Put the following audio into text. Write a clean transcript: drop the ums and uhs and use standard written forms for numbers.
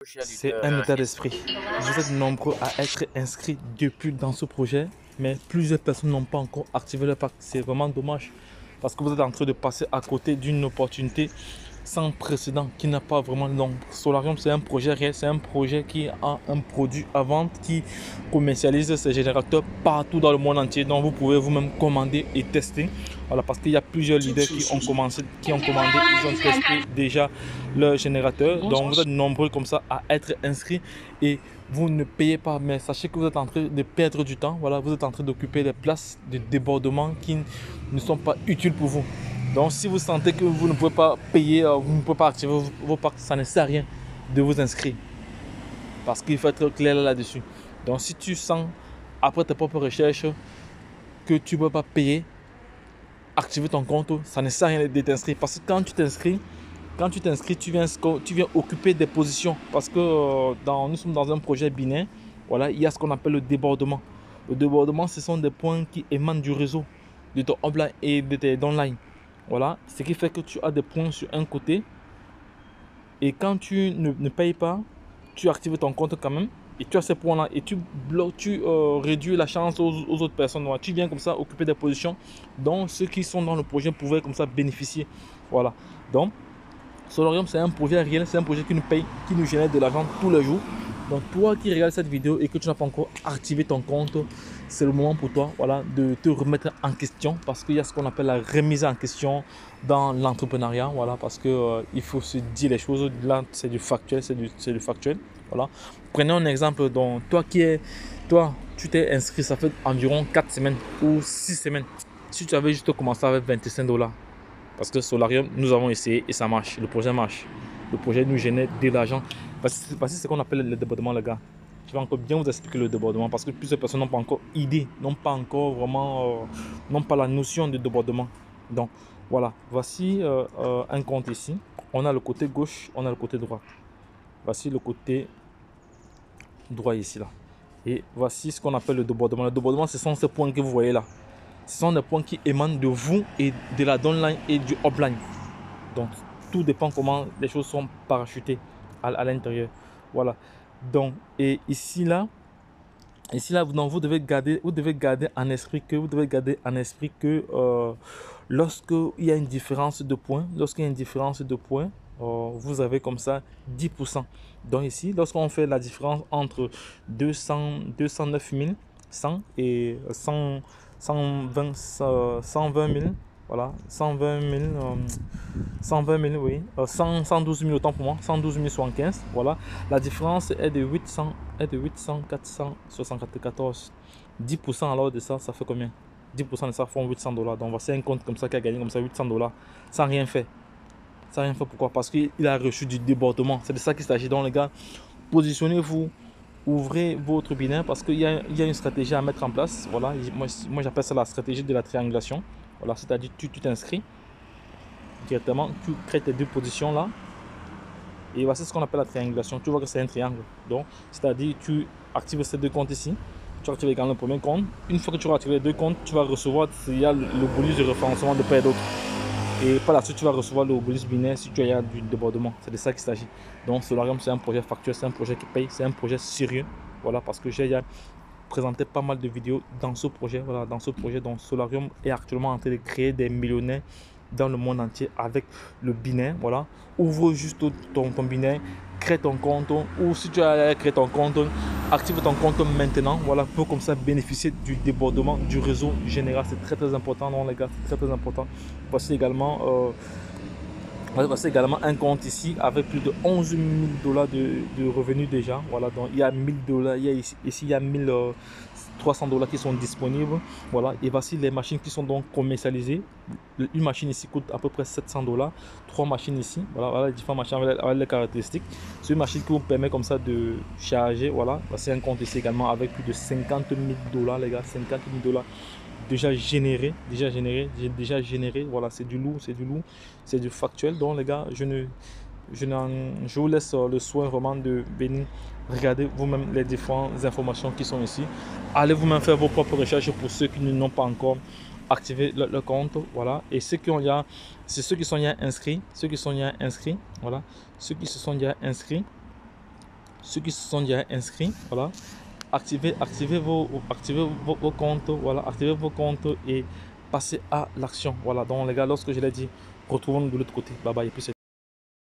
C'est un état d'esprit. Vous êtes nombreux à être inscrits depuis dans ce projet, mais plusieurs personnes n'ont pas encore activé le pack. C'est vraiment dommage parce que vous êtes en train de passer à côté d'une opportunité sans précédent qui n'a pas vraiment de nom. Solarium, c'est un projet réel, c'est un projet qui a un produit à vendre, qui commercialise ses générateurs partout dans le monde entier. Donc vous pouvez vous-même commander et tester. Voilà, parce qu'il y a plusieurs leaders qui ont commandé, ils ont testé déjà leur générateur. Donc vous êtes nombreux comme ça à être inscrits et vous ne payez pas. Mais sachez que vous êtes en train de perdre du temps. Voilà, vous êtes en train d'occuper des places de débordement qui ne sont pas utiles pour vous. Donc si vous sentez que vous ne pouvez pas payer, vous ne pouvez pas activer vos packs, ça ne sert à rien de vous inscrire. Parce qu'il faut être clair là-dessus. Donc si tu sens, après tes propres recherches, que tu ne peux pas payer, activer ton compte, ça ne sert à rien de t'inscrire. Parce que quand tu t'inscris, tu viens occuper des positions. Parce que nous sommes dans un projet binaire, voilà, il y a ce qu'on appelle le débordement. Le débordement, ce sont des points qui émanent du réseau, de ton offline et de tes downline. Voilà, ce qui fait que tu as des points sur un côté et quand tu ne payes pas, tu actives ton compte quand même et tu as ces points là et tu réduis la chance aux autres personnes. Voilà. Tu viens comme ça occuper des positions dont ceux qui sont dans le projet pouvaient comme ça bénéficier. Voilà, donc Solarium, c'est un projet réel, c'est un projet qui nous paye, qui nous génère de l'argent tous les jours. Donc toi qui regardes cette vidéo et que tu n'as pas encore activé ton compte, c'est le moment pour toi, voilà, de te remettre en question parce qu'il y a ce qu'on appelle la remise en question dans l'entrepreneuriat, voilà, parce que il faut se dire les choses. Là, c'est du factuel, c'est du factuel, voilà. Prenez un exemple. Donc toi tu t'es inscrit, ça fait environ 4 semaines ou 6 semaines. Si tu avais juste commencé avec 25 $. Parce que Solarium, nous avons essayé et ça marche. Le projet marche. Le projet nous génère de l'argent. Parce que c'est ce qu'on appelle le débordement, les gars. Je vais encore bien vous expliquer le débordement parce que plusieurs personnes n'ont pas encore idée, n'ont pas encore vraiment, n'ont pas la notion de débordement. Donc voilà, voici un compte ici. On a le côté gauche, on a le côté droit. Voici le côté droit ici là. Et voici ce qu'on appelle le débordement. Le débordement, ce sont ces points que vous voyez là. Ce sont des points qui émanent de vous et de la downline et du upline. Donc, tout dépend comment les choses sont parachutées à l'intérieur. Voilà. Donc, et ici là, donc, vous devez garder en esprit que lorsqu'il y a une différence de points, vous avez comme ça 10%. Donc ici, lorsqu'on fait la différence entre 209 100 et 120 000, voilà, 120 000, oui, 112 000 autant pour moi, 112 075, voilà, la différence est de 800, 474. 10% alors de ça, ça fait combien? 10% de ça font 800 $. Donc voici un compte comme ça qui a gagné comme ça 800 $ sans rien faire. Sans rien faire, pourquoi? Parce qu'il a reçu du débordement. C'est de ça qu'il s'agit. Donc les gars, positionnez-vous, ouvrez votre binaire parce qu'il y a une stratégie à mettre en place. Voilà, moi j'appelle ça la stratégie de la triangulation. Voilà, c'est-à-dire tu t'inscris directement, tu crées tes deux positions là. Et voici ce qu'on appelle la triangulation. Tu vois que c'est un triangle. Donc, c'est-à-dire tu actives ces deux comptes ici. Tu actives également le premier compte. Une fois que tu vas activer les deux comptes, tu vas recevoir il y a le bonus de référencement de part et d'autre. Et par la suite, tu vas recevoir le bonus binaire si tu as du débordement. C'est de ça qu'il s'agit. Donc, Solarium, c'est un projet factuel, c'est un projet qui paye, c'est un projet sérieux. Voilà, parce que j'ai présenté pas mal de vidéos dans ce projet. Voilà, dans ce projet, donc Solarium est actuellement en train de créer des millionnaires dans le monde entier avec le binaire. Voilà, ouvre juste ton binaire, crée ton compte, ou si tu as créé ton compte, active ton compte maintenant, voilà, pour comme ça bénéficier du débordement du réseau général. C'est très important, non les gars, c'est très important. Voici également un compte ici avec plus de 11 000 $ de revenus déjà. Voilà, donc il y a 1000 $, ici il y a 1300 $ qui sont disponibles. Voilà, et voici les machines qui sont donc commercialisées. Une machine ici coûte à peu près 700 $. 3 machines ici, voilà les différentes machines avec les caractéristiques. C'est une machine qui vous permet comme ça de charger. Voilà, voici un compte ici également avec plus de 50 000 $, les gars, 50 000 $ déjà généré, voilà, c'est du lourd, c'est du factuel. Donc les gars, je vous laisse le soin vraiment de venir regarder vous-même les différentes informations qui sont ici. Allez vous-même faire vos propres recherches pour ceux qui n'ont pas encore activé le compte, voilà. Et ceux qui ont inscrits, voilà, ceux qui se sont déjà inscrits, ceux qui se sont déjà inscrits, voilà, activez vos comptes, voilà, activez vos comptes et passez à l'action. Voilà, donc les gars, lorsque je l'ai dit, retrouvons-nous de l'autre côté. Bye bye. Et puis